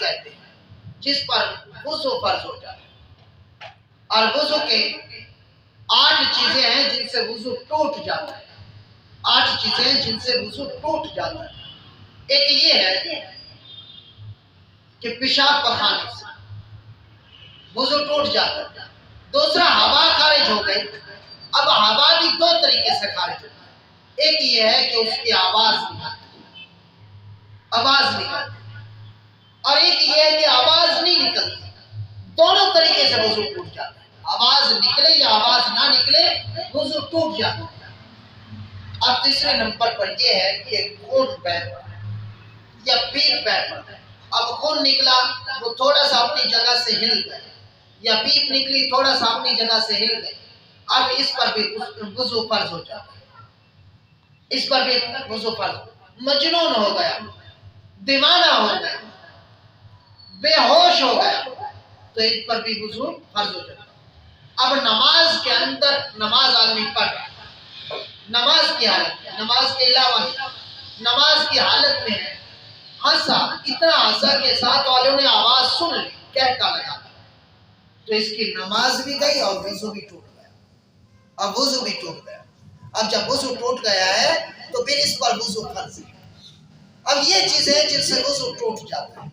کہتے ہیں جس پر وضو فرض ہو جاتا ہے، اور وضو کے 8 چیزیں ہیں جن سے وضو ٹوٹ جاتا ہے، 8 چیزیں ہیں جن سے وضو ٹوٹ جاتا ہے۔ ایک یہ ہے کہ پیشاب پخانے سے وضو ٹوٹ جاتا ہے، دوسرا ہوا خارج ہو گئی۔ اب ہوا بھی 2 طریقے سے خارج ہوتی ہے، ایک یہ ہے کہ اس کی آواز نکلتی، اور ایک یہ ہے کہ آواز نہیں نکلتی۔ دونوں طریقے سے وضو ٹوٹ جاتا ہے، آواز نکلے یا آواز نہ نکلے وضو ٹوٹ جاتا ہے۔ اب تیسرے نمبر پر یہ ہے کہ خون بہہ پڑا یا پیپ بہہ پڑا۔ اب خون نکلا، وہ تھوڑا سا اپنی جگہ سے ہل گئے، یا پیپ نکلی تھوڑا سا اپنی جگہ سے ہل گئے، اب اس پر بھی وضو فرض ہو جاتا ہے، اس پر بھی وضو فرض۔ مجنون ہو گیا، دیوانہ ہو گیا، بے ہوش ہو گیا، تو اس پر بھی وضو فرض ہو جاتا ہے۔ اب نماز کے اندر نماز آدمی پڑھ رہا ہے، نماز کی حالت میں، نماز کے علاوہ نماز کی حالت میں ہے، ہنسا، اتنا ہنسا کہ ساتھ والوں نے آواز سن لی، کہتا لگا، تو اس کی نماز بھی گئی اور وضو بھی ٹوٹ گیا۔ اب وضو بھی ٹوٹ گیا، اب جب وضو ٹوٹ گیا ہے تو پھر اس پر وضو فرض ہے۔ اب یہ چیزیں جن سے وضو ٹوٹ جاتا ہے،